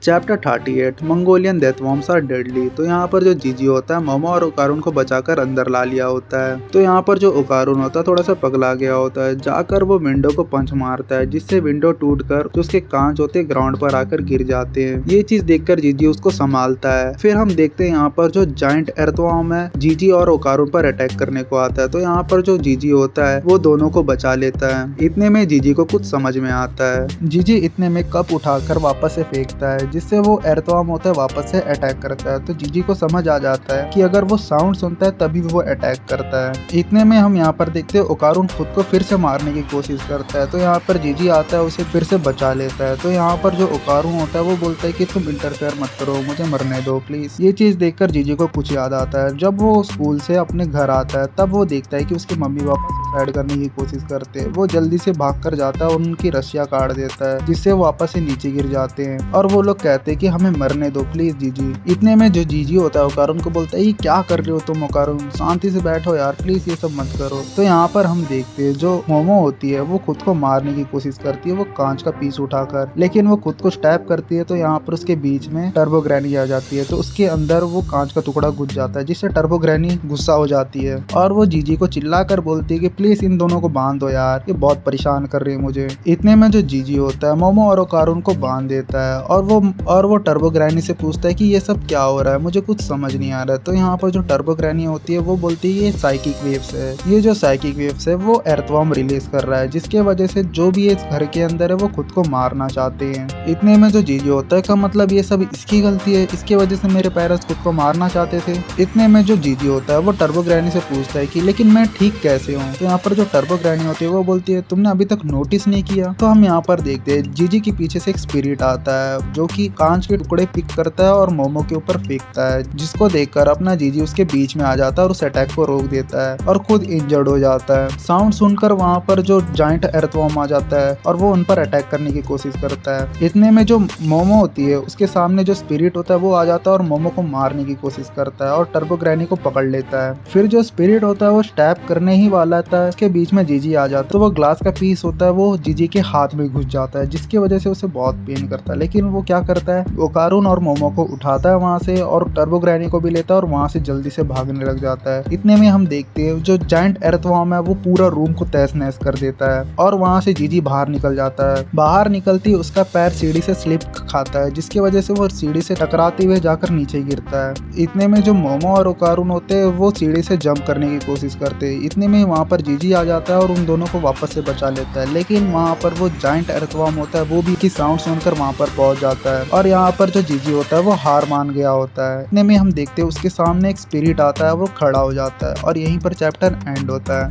Chapter 38 Mongolian death worms are deadly. तो यहाँ पर जो जीजी होता है मोमो और ओकारुन को बचाकर अंदर ला लिया होता है। तो यहाँ पर जो ओकारुन होता है थोड़ा सा पगला गया होता है, जाकर वो विंडो को पंच मारता है जिससे विंडो टूटकर जो उसके कांच होते ग्राउंड पर आकर गिर जाते हैं। ये चीज देखकर जीजी उसको संभालता है। फिर हम देखते हैं यहाँ पर जो जाइंट अर्थवॉर्म है जीजी और ओकारुन पर अटैक करने को आता है। तो यहाँ पर जो जीजी होता है वो दोनों को बचा लेता है। इतने में जीजी को कुछ समझ में आता है। जीजी इतने में कप उठाकर वापस से फेंकता है जिससे वो अर्थवॉर्म होता है वापस से अटैक करता है। तो जीजी को समझ आ जाता है कि अगर वो साउंड सुनता है तभी वो अटैक करता है। इतने में हम यहाँ पर देखते हैं ओकारुन खुद को फिर से मारने की कोशिश करता है। तो यहाँ पर जीजी आता है उसे फिर से बचा लेता है। तो यहाँ पर जो ओकारुन होता है वो बोलता है कि तुम इंटरफेयर मत करो, मुझे मरने दो प्लीज। ये चीज देखकर जीजी को कुछ याद आता है। जब वो स्कूल से अपने घर आता है तब वो देखता है कि उसके मम्मी पापा सुसाइड करने की कोशिश करते हैं। वो जल्दी से भाग कर जाता है और उनकी रस्सियां काट देता है जिससे वो वापस से नीचे गिर जाते हैं और वो लोग कहते हैं कि हमें मरने दो प्लीज जीजी। इतने में जो जीजी होता है ओकारुन को बोलता है ये क्या कर रहे हो तुम ओकारुन, शांति से बैठो यार प्लीज, ये सब मत करो। तो यहाँ पर हम देखते हैं जो मोमो होती है वो खुद को मारने की कोशिश करती है वो कांच का पीस उठाकर, लेकिन वो खुद को स्टैब करती है। तो यहाँ पर उसके बीच में टर्बो ग्रैनी आ जाती है। तो उसके अंदर वो कांच का टुकड़ा घुस जाता है जिससे टर्बो ग्रैनी गुस्सा हो जाती है और वो जीजी को चिल्ला कर बोलती है कि प्लीज इन दोनों को बांध दो यार, ये बहुत परेशान कर रही है मुझे। इतने में जो जीजी होता है मोमो और ओकारुन को बांध देता है और वो टर्बो ग्रैनी से पूछता है कि ये सब क्या हो रहा है, मुझे कुछ समझ नहीं आ रहा है। तो यहाँ पर जो टर्बो ग्रैनी होती है वो बोलती है ये साइकिक वेव्स है, ये जो साइकिक वेव्स है वो अर्थवॉर्म रिलीज कर रहा है जिसके वजह से जो भी इस घर के अंदर है वो खुद को मारना चाहते हैं। इतने में जो जीजी होता है का मतलब ये सब इसकी गलती है, इसके वजह से मेरे पेरेंट्स खुद को मारना चाहते थे। इतने में जो जीजी होता है वो टर्बो ग्रैनी से पूछता है कि लेकिन मैं ठीक कैसे हूँ। तो यहाँ पर जो टर्बो ग्रैनी होती है वो बोलती है तुमने अभी तक नोटिस नहीं किया। तो हम यहाँ पर देखते हैं जीजी के पीछे से एक स्पिरिट आता है जो कि कांच के टुकड़े पिक करता है और मोमो के ऊपर फेंकता है, जिसको देखकर अपना जीजी उसके बीच में आ जाता है और उस अटैक को रोक देता है और खुद इंजर्ड हो जाता है। साउंड सुनकर वहाँ पर जो जाइंट अर्थवॉर्म आ जाता है और वो उन पर अटैक करने की कोशिश करता है। इतने में जो मोमो होती है उसके सामने जो स्पिरिट होता है वो आ जाता है और मोमो को मारने की कोशिश करता है और टर्बो ग्रैनी को पकड़ लेता है। फिर जो स्पिरिट होता है वो स्टैब करने ही वाला था, उसके बीच में जीजी आ जाता है। तो वो ग्लास का पीस होता है वो जीजी के हाथ में घुस जाता है जिसकी वजह से उसे बहुत पेन करता है। लेकिन वो क्या करता है ओकारुन और मोमो को उठाता है वहाँ से और टर्बो ग्रैनी को भी लेता है और वहाँ से जल्दी से भागने लग जाता है। इतने में हम देखते हैं जो जाइंट अर्थवॉर्म है वो पूरा रूम को तहस नहस कर देता है और वहाँ से जीजी बाहर निकल जाता है। बाहर निकलती उसका पैर सीढ़ी से स्लिप खाता है जिसकी वजह से वो सीढ़ी से टकराते हुए जाकर नीचे गिरता है। इतने में जो मोमो और ओकारुन होते हैं वो सीढ़ी से जंप करने की कोशिश करते हैं। इतने में वहाँ पर जीजी आ जाता है और उन दोनों को वापस से बचा लेता है। लेकिन वहाँ पर वो जाइंट अर्थवॉर्म होता है वो भी की साउंड सुनकर वहाँ पर पहुंच जाता है और यहाँ पर जो जीजी होता है वो हार मान गया होता है। इतने में हम देखते हैं उसके सामने एक स्पिरिट आता है वो खड़ा हो जाता है और यहीं पर चैप्टर एंड होता है।